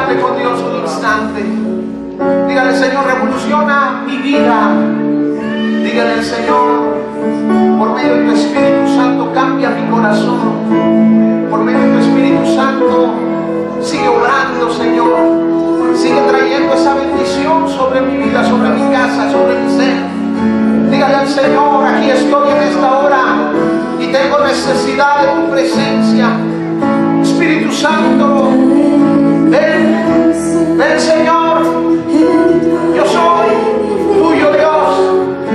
hable con Dios un instante. Dígale: Señor, revoluciona mi vida. Dígale: Señor, por medio de tu Espíritu Santo, cambia mi corazón. Por medio de tu Espíritu Santo, sigue obrando, Señor. Sigue trayendo esa bendición sobre mi vida, sobre mi casa, sobre mi ser. Dígale al Señor: aquí estoy en esta hora y tengo necesidad de tu presencia. Espíritu Santo, ven, ven, Señor. Yo soy tuyo, Dios.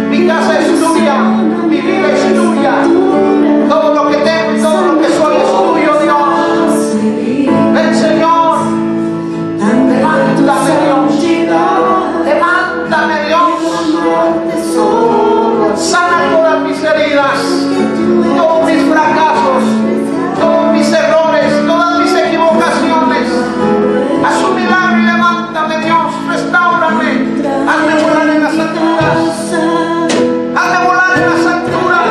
Mi casa es tuya, mi vida es tuya. Todo lo que tengo y todo lo que soy es tuyo, Dios. Ven, Señor. Levántame, Dios. Levántame, Dios. Sana todas mis heridas, todos mis fracasos, todos mis errores, todas mis equivocaciones. Haz un milagro y levántame, Dios. Restáurame. Hazme volar en las alturas. Hazme volar en las alturas.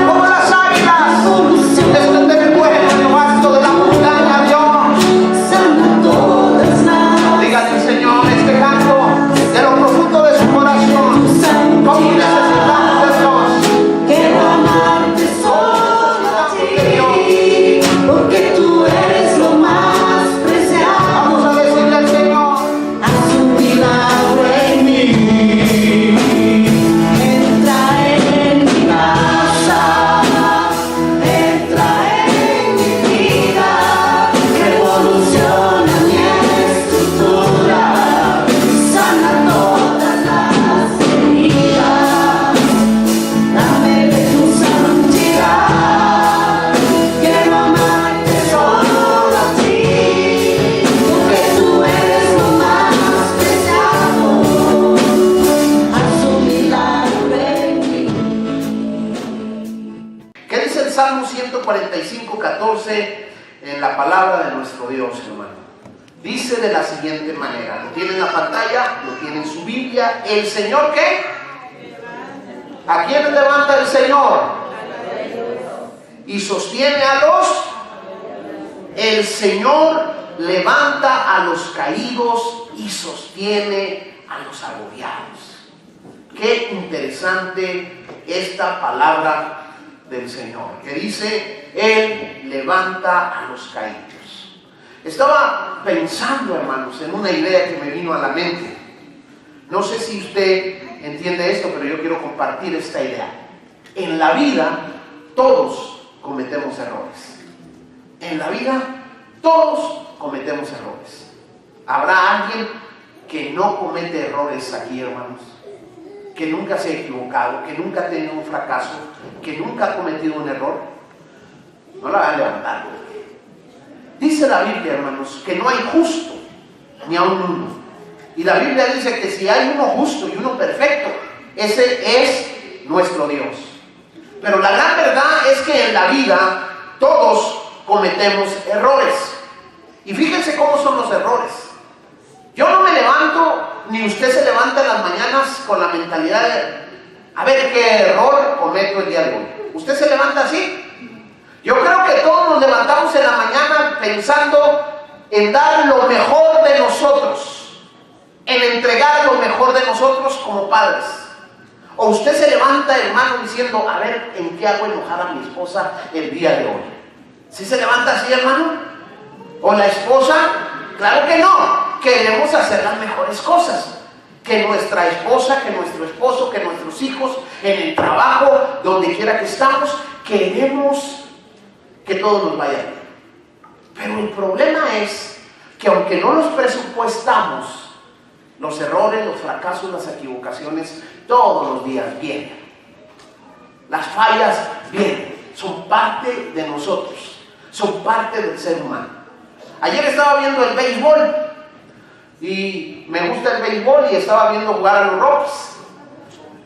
Como las águilas. Desde mi vuelo en lo alto de la montaña, Dios. Dígale, Señor, este canto de lo profundo de su corazón. Como necesitamos de Dios. Quiero amarte solo a ti, porque tú eres lo más preciado. Vamos a decirle al Señor: Haz un milagro en mí. Entra en mi casa, entra en mi vida, revoluciona mi estructura, sana todas las heridas. Dame de tu santidad. Quiero amarte solo a ti, porque tú eres lo más preciado. Haz un milagro en mí. ¿qué dice el Salmo 145:14 en la palabra de nuestro Dios, hermano? Dice de la siguiente manera, lo tiene en la pantalla, lo tiene en su Biblia. ¿El Señor qué? ¿A quién levanta el Señor? Y sostiene a los. El Señor levanta a los caídos y sostiene a los agobiados. Qué interesante esta palabra del Señor, que dice: Él levanta a los caídos. Estaba pensando, hermanos, en una idea que me vino a la mente. No sé si usted entiende esto, pero yo quiero compartir esta idea. En la vida todos cometemos errores. En la vida todos cometemos errores. ¿Habrá alguien que no comete errores aquí, hermanos? Que nunca se ha equivocado, que nunca ha tenido un fracaso, que nunca ha cometido un error. No la van a levantar. Dice la Biblia, hermanos, que no hay justo ni aun uno. Y la Biblia dice que si hay uno justo y uno perfecto, ese es nuestro Dios. Pero la gran verdad es que en la vida todos cometemos errores. Y fíjense cómo son los errores. Yo no me levanto, ni usted se levanta en las mañanas con la mentalidad de a ver qué error cometo el día de hoy. ¿Usted se levanta así? Yo creo que todos nos levantamos en la mañana pensando en dar lo mejor de nosotros, en entregar lo mejor de nosotros como padres. O usted se levanta, hermano, diciendo a ver en qué hago enojar a mi esposa el día de hoy. ¿Sí se levanta así, hermano? ¿O la esposa? Claro que no. Queremos hacer las mejores cosas. Que nuestra esposa, que nuestro esposo, que nuestros hijos, en el trabajo, donde quiera que estamos, queremos que todo nos vaya bien. Pero el problema es que aunque no los presupuestamos, los errores, los fracasos, las equivocaciones, todos los días vienen. Las fallas vienen, son parte de nosotros, son parte del ser humano. Ayer estaba viendo el béisbol y me gusta el béisbol y estaba viendo jugar a los Rockies.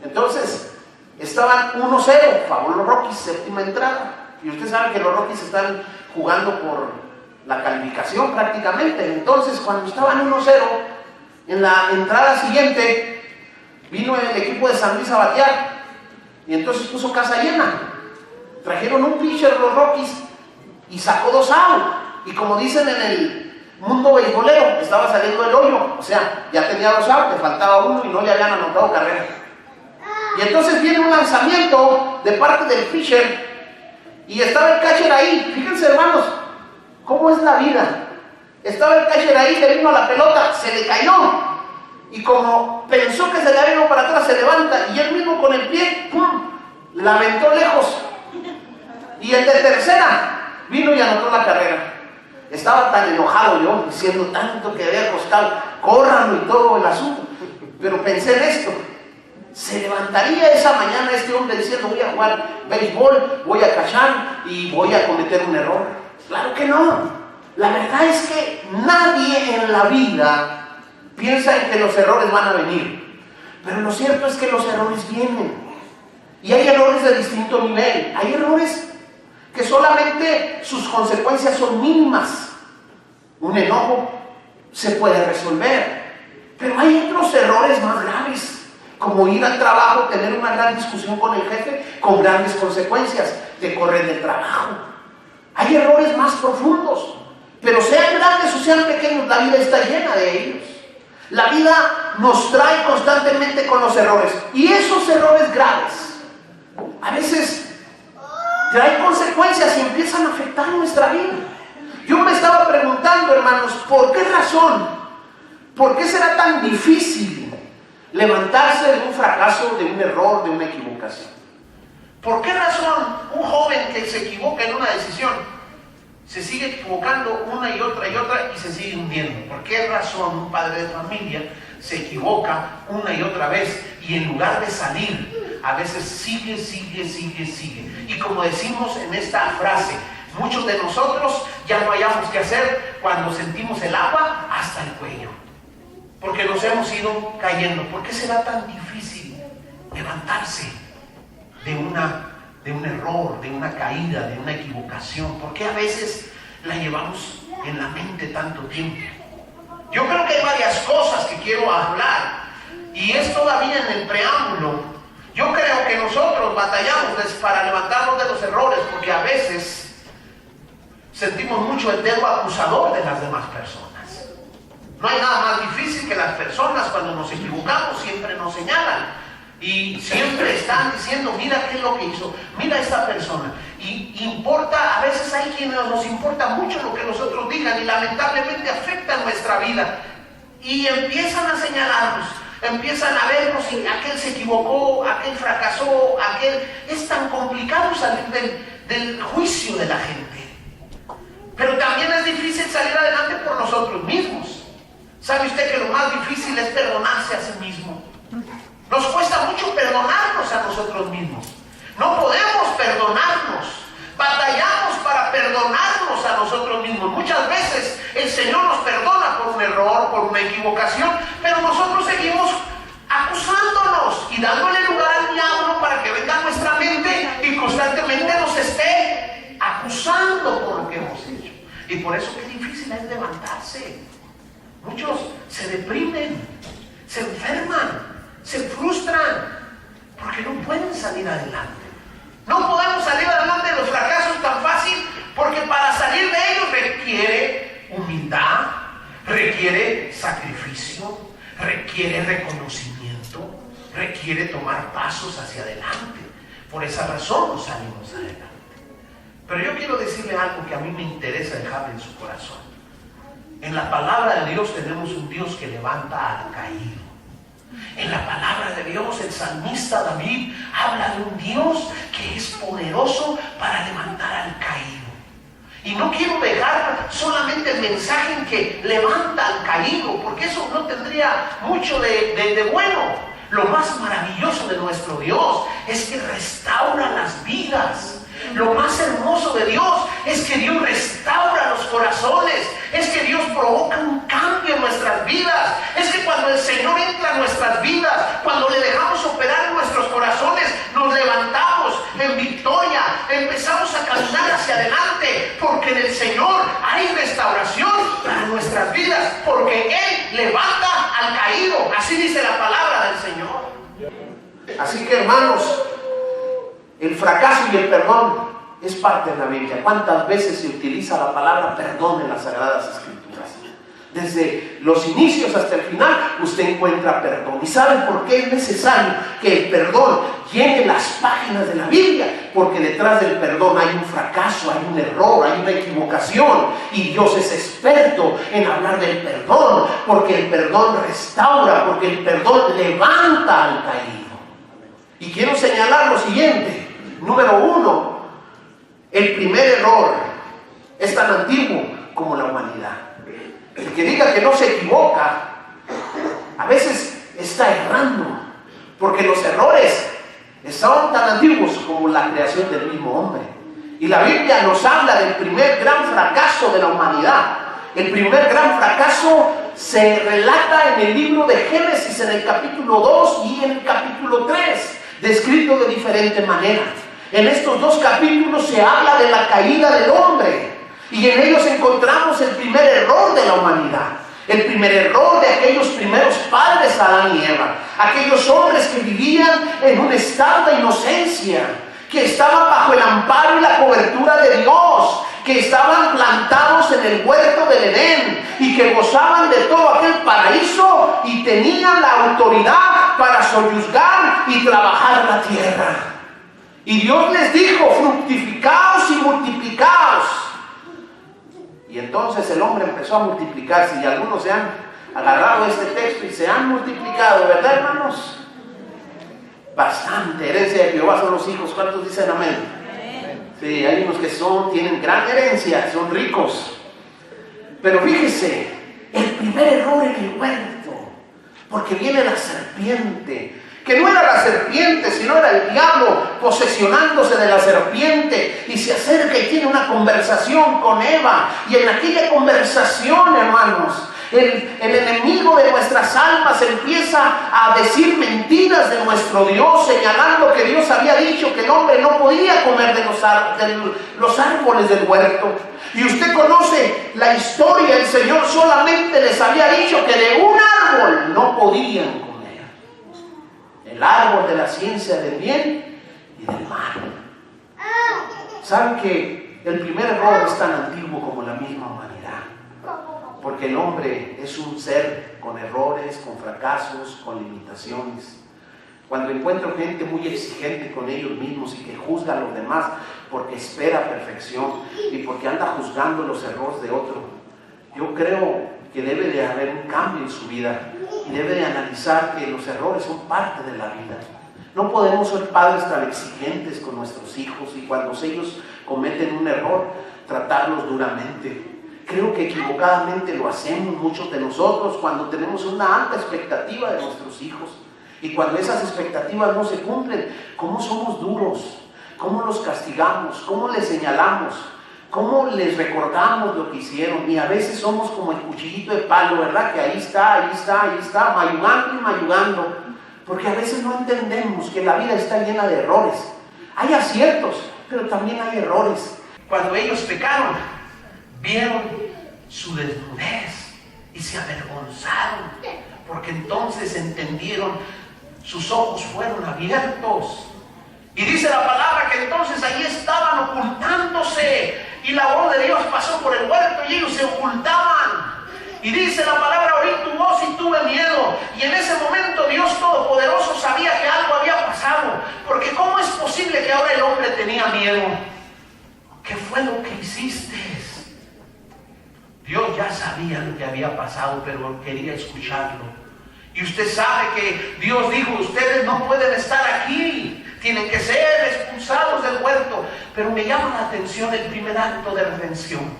Entonces estaban 1-0, favor los Rockies, séptima entrada. Y usted sabe que los Rockies están jugando por la calificación prácticamente. Entonces cuando estaban 1-0, en la entrada siguiente vino el equipo de San Luis a batear y entonces puso casa llena. Trajeron un pitcher los Rockies y sacó 2 outs. Y como dicen mundo beisbolero, estaba saliendo del hoyo, o sea, ya tenía 2 outs, le faltaba uno y no le habían anotado carrera. Y entonces viene un lanzamiento de parte del pitcher y estaba el catcher ahí. Fíjense, hermanos, cómo es la vida. Estaba el catcher ahí, le vino a la pelota, se le cayó y como pensó que se le había ido para atrás, se levanta y él mismo con el pie, ¡pum!, la aventó lejos. Y el de tercera vino y anotó la carrera. Estaba tan enojado yo, diciendo tanto que había costado, córranlo y todo el asunto. Pero pensé en esto: se levantaría esa mañana este hombre diciendo, voy a jugar béisbol, voy a cachar y voy a cometer un error. Claro que no. La verdad es que nadie en la vida piensa en que los errores van a venir. Pero lo cierto es que los errores vienen. Y hay errores de distinto nivel. Hay errores que solamente sus consecuencias son mínimas. Un enojo se puede resolver, pero hay otros errores más graves, como ir al trabajo, tener una gran discusión con el jefe, con grandes consecuencias, te corren del trabajo. Hay errores más profundos, pero sean grandes o sean pequeños, la vida está llena de ellos. La vida nos trae constantemente con los errores, y esos errores graves a veces traen consecuencias y empiezan a afectar nuestra vida. Yo me estaba preguntando, hermanos, ¿por qué razón? ¿Por qué será tan difícil levantarse de un fracaso, de un error, de una equivocación? ¿Por qué razón un joven que se equivoca en una decisión se sigue equivocando una y otra y se sigue hundiendo? ¿Por qué razón un padre de familia se equivoca una y otra vez y en lugar de salir, a veces sigue? Y como decimos en esta frase, muchos de nosotros ya no hayamos que hacer cuando sentimos el agua hasta el cuello, porque nos hemos ido cayendo. ¿Por qué será tan difícil levantarse de un error, de una caída, de una equivocación? ¿Por qué a veces la llevamos en la mente tanto tiempo? Yo creo que hay varias cosas que quiero hablar, y es todavía en el preámbulo. Yo creo que nosotros batallamos para levantarnos de los errores porque a veces sentimos mucho el dedo acusador de las demás personas. No hay nada más difícil que las personas cuando nos equivocamos siempre nos señalan y siempre están diciendo, mira qué es lo que hizo, mira esta persona. Y importa, a veces hay quienes nos importa mucho lo que los otros digan y lamentablemente afecta nuestra vida y empiezan a señalarnos. Empiezan a vernos y aquel se equivocó, aquel fracasó, aquel... Es tan complicado salir del juicio de la gente. Pero también es difícil salir adelante por nosotros mismos. ¿Sabe usted que lo más difícil es perdonarse a sí mismo? Nos cuesta mucho perdonarnos a nosotros mismos. No podemos perdonarnos. Batallamos para perdonarnos a nosotros mismos. Muchas veces el Señor nos perdona por un error, por una equivocación, pero nosotros seguimos acusándonos y dándole lugar al diablo para que venga a nuestra mente y constantemente nos esté acusando por lo que hemos hecho. Y por eso que difícil es levantarse. Muchos se deprimen, se enferman, se frustran porque no pueden salir adelante. No podemos salir adelante de los fracasos tan fácil porque para salir de ellos requiere humildad, requiere sacrificio, requiere reconocimiento, requiere tomar pasos hacia adelante. Por esa razón no salimos adelante. Pero yo quiero decirle algo que a mí me interesa dejar en su corazón. En la palabra de Dios tenemos un Dios que levanta al caído. En la palabra de Dios el salmista David habla de un Dios que es poderoso para levantar al caído. Y no quiero dejar solamente el mensaje en que levanta al caído, porque eso no tendría mucho de bueno. Lo más maravilloso de nuestro Dios es que restaura las vidas. Lo más hermoso de Dios es que Dios restaura los corazones, es que Dios provoca un cambio en nuestras vidas, es que cuando el Señor entra en nuestras vidas, cuando le dejamos operar en nuestros corazones, nos levantamos en victoria, empezamos a caminar hacia adelante, porque en el Señor hay restauración para nuestras vidas, porque Él levanta al caído, así dice la palabra del Señor. Así que, hermanos, el fracaso y el perdón es parte de la Biblia. ¿Cuántas veces se utiliza la palabra perdón en las Sagradas Escrituras? Desde los inicios hasta el final, usted encuentra perdón. ¿Y sabe por qué es necesario que el perdón llene las páginas de la Biblia? Porque detrás del perdón hay un fracaso, hay un error, hay una equivocación. Y Dios es experto en hablar del perdón, porque el perdón restaura, porque el perdón levanta al caído. Y quiero señalar lo siguiente. Número 1, el primer error es tan antiguo como la humanidad. El que diga que no se equivoca, a veces está errando, porque los errores son tan antiguos como la creación del mismo hombre. Y la Biblia nos habla del primer gran fracaso de la humanidad. El primer gran fracaso se relata en el libro de Génesis, en el capítulo 2 y en el capítulo 3, descrito de diferente manera. En estos dos capítulos se habla de la caída del hombre. Y en ellos encontramos el primer error de la humanidad, el primer error de aquellos primeros padres, Adán y Eva, aquellos hombres que vivían en un estado de inocencia, que estaban bajo el amparo y la cobertura de Dios, que estaban plantados en el huerto del Edén y que gozaban de todo aquel paraíso y tenían la autoridad para soyuzgar y trabajar la tierra. Y Dios les dijo: fructificaos y multiplicaos. Y entonces el hombre empezó a multiplicarse, y algunos se han agarrado este texto y se han multiplicado, ¿verdad, hermanos? Bastante. Herencia de Jehová son los hijos. ¿Cuántos dicen amén? Sí, hay unos que tienen gran herencia, son ricos. Pero fíjese, el primer error en el huerto, porque viene la serpiente, que no era la serpiente, sino era el diablo posesionándose de la serpiente, y se acerca y tiene una conversación con Eva. Y en aquella conversación, hermanos, el enemigo de nuestras almas empieza a decir mentiras de nuestro Dios, señalando que Dios había dicho que el hombre no podía comer de los árboles del huerto. Y usted conoce la historia. El Señor solamente les había dicho que de un árbol no podían comer: el árbol de la ciencia del bien y del mal. ¿Saben que el primer error es tan antiguo como la misma humanidad? Porque el hombre es un ser con errores, con fracasos, con limitaciones. Cuando encuentro gente muy exigente con ellos mismos y que juzga a los demás porque espera perfección y porque anda juzgando los errores de otro, yo creo que debe de haber un cambio en su vida y debe de analizar que los errores son parte de la vida. No podemos ser padres tan exigentes con nuestros hijos y cuando ellos cometen un error, tratarlos duramente. Creo que equivocadamente lo hacemos muchos de nosotros cuando tenemos una alta expectativa de nuestros hijos. Y cuando esas expectativas no se cumplen, ¿cómo somos duros? ¿Cómo los castigamos? ¿Cómo les señalamos? ¿Cómo les recordamos lo que hicieron? Y a veces somos como el cuchillito de palo, ¿verdad? Que ahí está, mayugando y mayugando. Porque a veces no entendemos que la vida está llena de errores. Hay aciertos, pero también hay errores. Cuando ellos pecaron, vieron su desnudez y se avergonzaron, porque entonces entendieron, sus ojos fueron abiertos. Y dice la palabra que entonces ahí estaban ocultándose, y la voz de Dios pasó por el huerto y ellos se ocultaban. Y dice la palabra: oí tu voz y tuve miedo. Y en ese momento Dios Todopoderoso sabía que algo había pasado, porque ¿cómo es posible que ahora el hombre tenía miedo? ¿Qué fue lo que hiciste? Dios ya sabía lo que había pasado, pero quería escucharlo. Y usted sabe que Dios dijo: ustedes no pueden estar aquí, tienen que ser expulsados del huerto. Pero me llama la atención el primer acto de redención,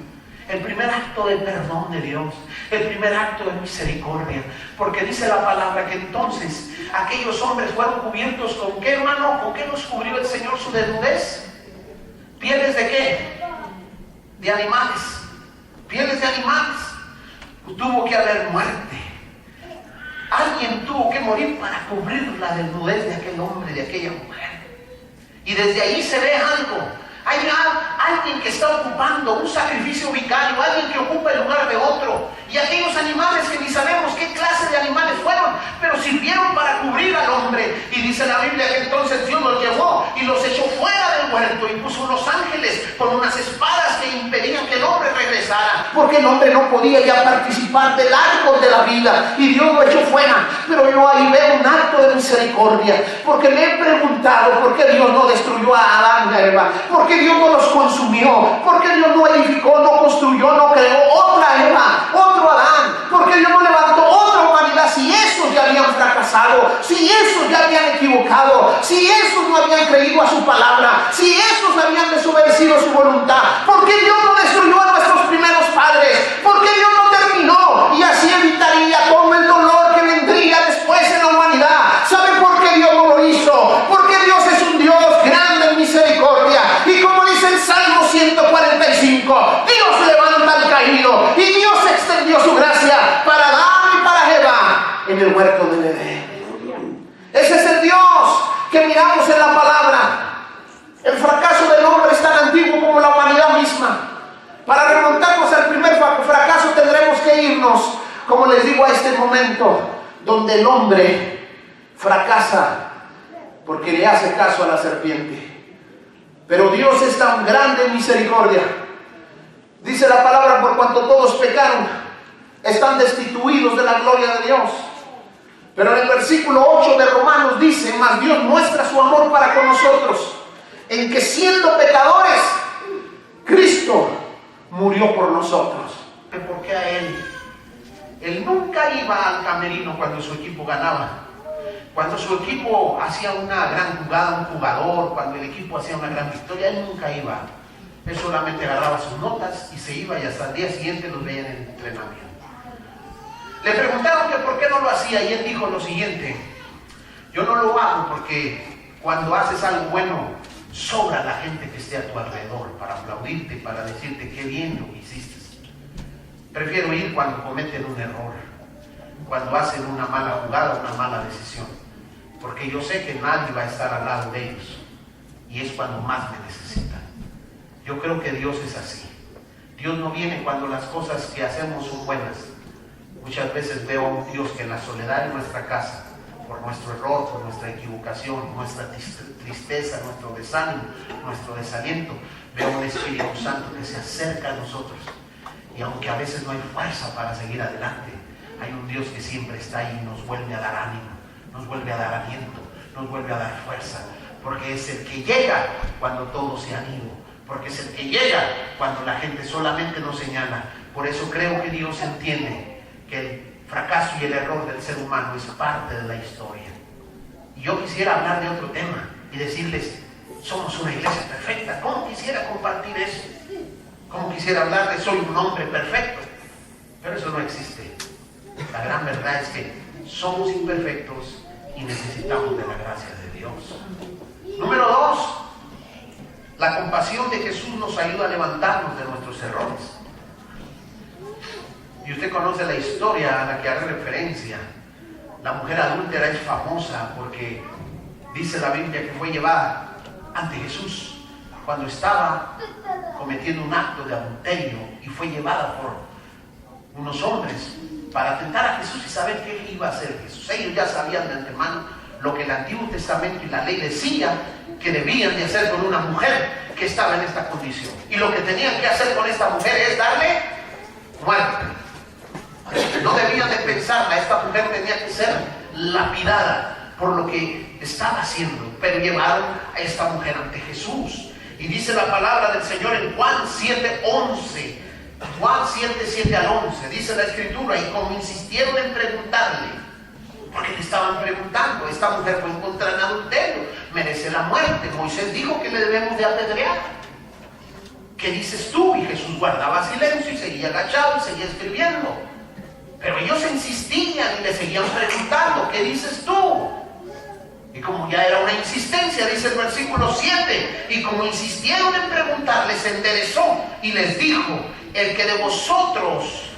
el primer acto de perdón de Dios, el primer acto de misericordia. Porque dice la palabra que entonces aquellos hombres fueron cubiertos ¿con qué, hermano? ¿Con qué los cubrió el Señor su desnudez? ¿Pieles de qué? De animales. Pieles de animales. Tuvo que haber muerte. Alguien tuvo que morir para cubrir la desnudez de aquel hombre, de aquella mujer. Y desde ahí se ve algo. Hay alguien que está ocupando un sacrificio vicario, alguien que ocupa el lugar de otro. Y aquellos animales que ni sabemos qué clase de animales fueron, pero sirvieron para cubrir al hombre. Y dice la Biblia que entonces Dios los llevó y los echó fuera del muerto y puso unos ángeles con unas espadas que impedían que el hombre regresara, porque el hombre no podía ya participar del árbol de la vida y Dios lo echó fuera. Pero yo ahí veo un acto de misericordia, porque me he preguntado por qué Dios no destruyó a Adán y a Eva, por qué Dios no los consumió, por qué Dios no edificó, no construyó, no creó otra Eva, otro Adán, por qué Dios no levantó otra humanidad si esos ya habían fracasado, si esos ya habían equivocado, si esos no habían creído a su palabra, si esos habían desobedecido su voluntad. ¿Por qué Dios no destruyó a nuestros primeros padres? ¿Por qué Dios no terminó y así evitaría todo el dolor que vendría después en la humanidad? ¿Sabe por qué Dios no lo hizo? Porque Dios es un Dios grande en misericordia, y como dice el Salmo 145, Dios levanta al caído, y Dios extendió su gracia para Adán y para Eva en el huerto del Edén. Ese es el Dios que miramos en la palabra. El fracaso del hombre es tan antiguo como la humanidad misma. Para remontarnos al primer fracaso tendremos que irnos, como les digo, a este momento donde el hombre fracasa porque le hace caso a la serpiente. Pero Dios es tan grande en misericordia. Dice la palabra: por cuanto todos pecaron, están destituidos de la gloria de Dios. Pero en el versículo 8 de Romanos dice: mas Dios muestra su amor para con nosotros, en que siendo pecadores, Cristo murió por nosotros. ¿Por qué a él? Él nunca iba al camerino cuando su equipo ganaba. Cuando su equipo hacía una gran jugada, un jugador, cuando el equipo hacía una gran victoria, él nunca iba. Él solamente agarraba sus notas y se iba, y hasta el día siguiente los veía en el entrenamiento. Le preguntaron que por qué no lo hacía, y él dijo lo siguiente: yo no lo hago porque cuando haces algo bueno, sobra la gente que esté a tu alrededor para aplaudirte, para decirte qué bien lo que hiciste. Prefiero ir cuando cometen un error, cuando hacen una mala jugada, una mala decisión, porque yo sé que nadie va a estar al lado de ellos, y es cuando más me necesitan. Yo creo que Dios es así. Dios no viene cuando las cosas que hacemos son buenas. Muchas veces veo a un Dios que en la soledad de nuestra casa, por nuestro error, por nuestra equivocación, nuestra tristeza, nuestro desánimo, nuestro desaliento, veo un Espíritu Santo que se acerca a nosotros, y aunque a veces no hay fuerza para seguir adelante, hay un Dios que siempre está ahí y nos vuelve a dar ánimo, nos vuelve a dar aliento, nos vuelve a dar fuerza, porque es el que llega cuando todos se han ido, porque es el que llega cuando la gente solamente nos señala. Por eso creo que Dios entiende que el fracaso y el error del ser humano es parte de la historia. Y yo quisiera hablar de otro tema y decirles: somos una iglesia perfecta. ¿Cómo quisiera compartir eso? ¿Cómo quisiera hablar de soy un hombre perfecto? Pero eso no existe. La gran verdad es que somos imperfectos y necesitamos de la gracia de Dios. Número 2, la compasión de Jesús nos ayuda a levantarnos de nuestros errores. Y usted conoce la historia a la que hace referencia. La mujer adúltera es famosa porque dice la Biblia que fue llevada ante Jesús cuando estaba cometiendo un acto de adulterio, y fue llevada por unos hombres para tentar a Jesús y saber qué iba a hacer Jesús. Ellos ya sabían de antemano lo que el Antiguo Testamento y la ley decía que debían de hacer con una mujer que estaba en esta condición, y lo que tenían que hacer con esta mujer es darle muerte. No debían de pensarla, esta mujer tenía que ser lapidada por lo que estaba haciendo. Pero llevaron a esta mujer ante Jesús, y dice la palabra del Señor en Juan 7:11, Juan 7 al 11, dice la Escritura: y como insistieron en preguntarle, porque le estaban preguntando, esta mujer fue encontrada en adulterio, merece la muerte, Moisés dijo que le debemos de apedrear, ¿qué dices tú? Y Jesús guardaba silencio y seguía agachado y seguía escribiendo. Pero ellos insistían y le seguían preguntando: ¿qué dices tú? Y como ya era una insistencia, dice el versículo 7, y como insistieron en preguntarle, se enderezó y les dijo: el que de vosotros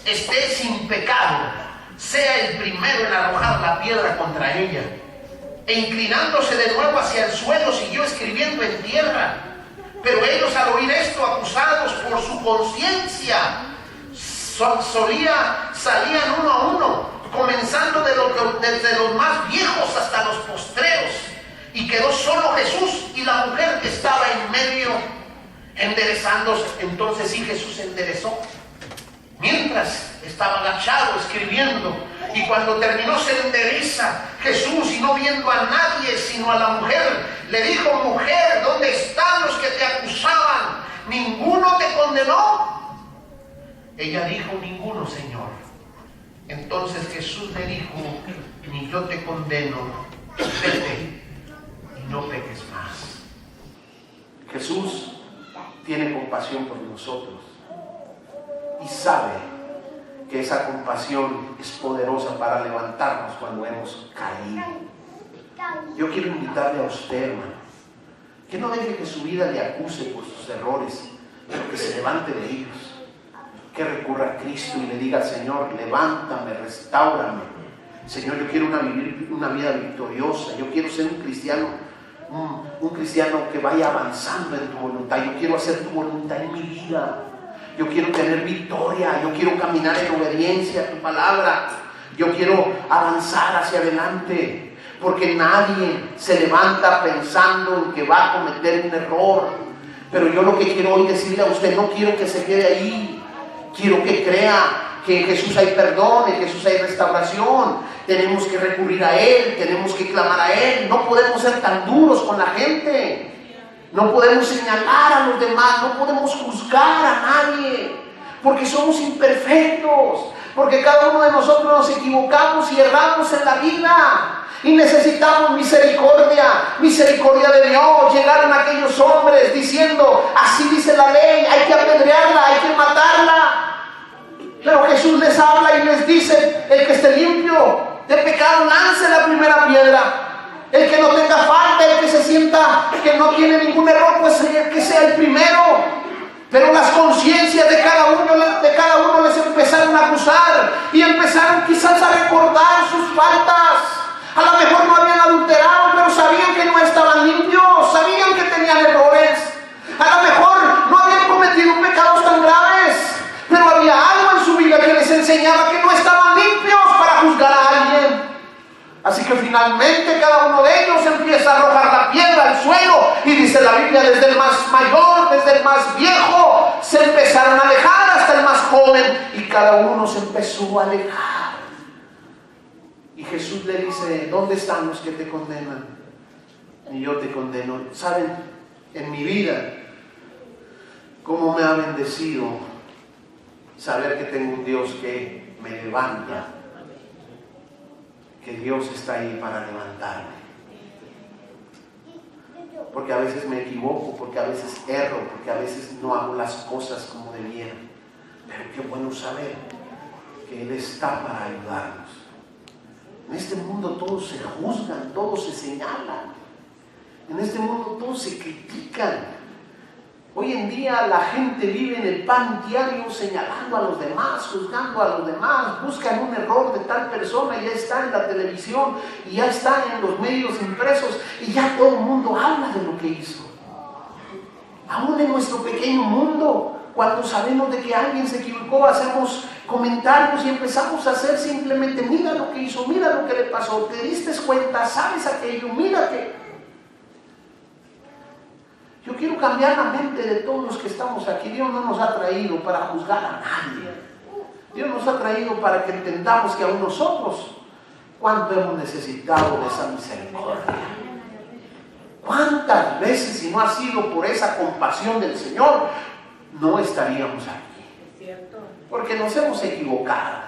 esté sin pecado, sea el primero en arrojar la piedra contra ella. E inclinándose de nuevo hacia el suelo, siguió escribiendo en tierra. Pero ellos, al oír esto, acusados por su conciencia, salían uno a uno, comenzando desde los más viejos hasta los postreros, y quedó solo Jesús y la mujer que estaba en medio enderezándose. Entonces sí, Jesús se enderezó mientras estaba agachado escribiendo, y cuando terminó se endereza Jesús, y no viendo a nadie sino a la mujer, le dijo: mujer, ¿dónde están los que te acusaban? ¿Ninguno te condenó? Ella dijo: ninguno, Señor. Entonces Jesús le dijo: ni yo te condeno, vete y no peques más. Jesús tiene compasión por nosotros y sabe que esa compasión es poderosa para levantarnos cuando hemos caído. Yo quiero invitarle a usted, hermano, que no deje que su vida le acuse por sus errores, pero que se levante de ellos, que recurra a Cristo y le diga: Señor, levántame, restáurame. Señor, yo quiero una vida victoriosa. Yo quiero ser un cristiano que vaya avanzando en tu voluntad. Yo quiero hacer tu voluntad en mi vida. Yo quiero tener victoria. Yo quiero caminar en obediencia a tu palabra. Yo quiero avanzar hacia adelante, porque nadie se levanta pensando en que va a cometer un error. Pero yo lo que quiero hoy decirle a usted, no quiero que se quede ahí. Quiero que crea que en Jesús hay perdón, en Jesús hay restauración. Tenemos que recurrir a Él, tenemos que clamar a Él. No podemos ser tan duros con la gente. No podemos señalar a los demás, no podemos juzgar a nadie, porque somos imperfectos, porque cada uno de nosotros nos equivocamos y erramos en la vida, y necesitamos misericordia de Dios. Llegaron aquellos hombres diciendo: así dice la ley, hay que apedrearla, hay que matarla. Pero Jesús les habla y les dice: el que esté limpio de pecado lance la primera piedra. El que no tenga falta, el que se sienta que no tiene ningún error, pues que sea el primero. Pero las conciencias de cada uno les empezaron a acusar, y empezaron quizás a recordar sus faltas. A lo mejor no habían adulterado, pero sabían que no estaban limpios, sabían que tenían errores. A lo mejor no habían cometido pecados tan graves, pero había algo en su vida que les enseñaba que no estaban limpios para juzgar a alguien. Así que finalmente cada uno de ellos empieza a arrojar la piedra al suelo, y dice la Biblia: desde el más mayor, desde el más viejo, se empezaron a alejar hasta el más joven, y cada uno se empezó a alejar. Y Jesús le dice: ¿dónde están los que te condenan? Y yo te condeno. ¿Saben? En mi vida, cómo me ha bendecido saber que tengo un Dios que me levanta, que Dios está ahí para levantarme. Porque a veces me equivoco, porque a veces erro, porque a veces no hago las cosas como debiera. Pero qué bueno saber que Él está para ayudarnos. En este mundo todos se juzgan, todos se señalan. En este mundo todos se critican. Hoy en día la gente vive en el pan diario señalando a los demás, juzgando a los demás, buscan un error de tal persona y ya está en la televisión y ya está en los medios impresos y ya todo el mundo habla de lo que hizo. Aún en nuestro pequeño mundo, cuando sabemos de que alguien se equivocó, hacemos comentarios y empezamos a hacer simplemente: mira lo que hizo, mira lo que le pasó, te diste cuenta, sabes aquello, mírate. Yo quiero cambiar la mente de todos los que estamos aquí. Dios no nos ha traído para juzgar a nadie. Dios nos ha traído para que entendamos que aún nosotros, cuánto hemos necesitado de esa misericordia. ¿Cuántas veces, si no ha sido por esa compasión del Señor, no estaríamos aquí? Porque nos hemos equivocado,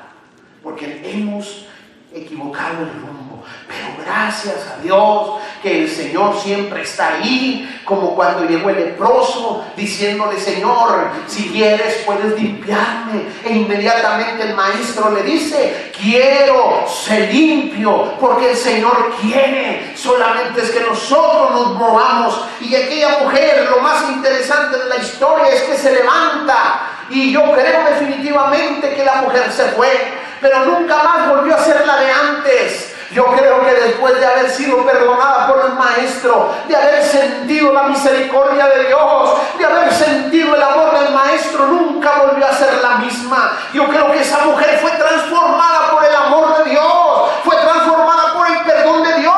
porque hemos equivocado el rumbo. Pero gracias a Dios que el Señor siempre está ahí, como cuando llegó el leproso diciéndole: Señor, si quieres puedes limpiarme. E inmediatamente el maestro le dice: quiero ser limpio, porque el Señor quiere, solamente es que nosotros nos movamos. Y aquella mujer, lo más interesante de la historia es que se levanta, y yo creo definitivamente que la mujer se fue, pero nunca más volvió a ser la de antes. Yo creo que después de haber sido perdonada por el maestro, de haber sentido la misericordia de Dios, de haber sentido el amor del maestro, nunca volvió a ser la misma. Yo creo que esa mujer fue transformada por el amor de Dios, fue transformada por el perdón de Dios,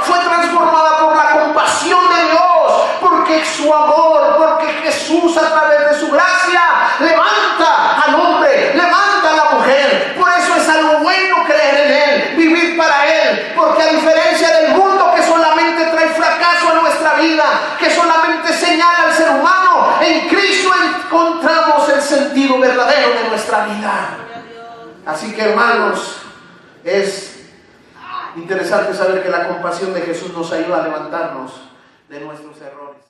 fue transformada por la Así que, hermanos, es interesante saber que la compasión de Jesús nos ayuda a levantarnos de nuestros errores.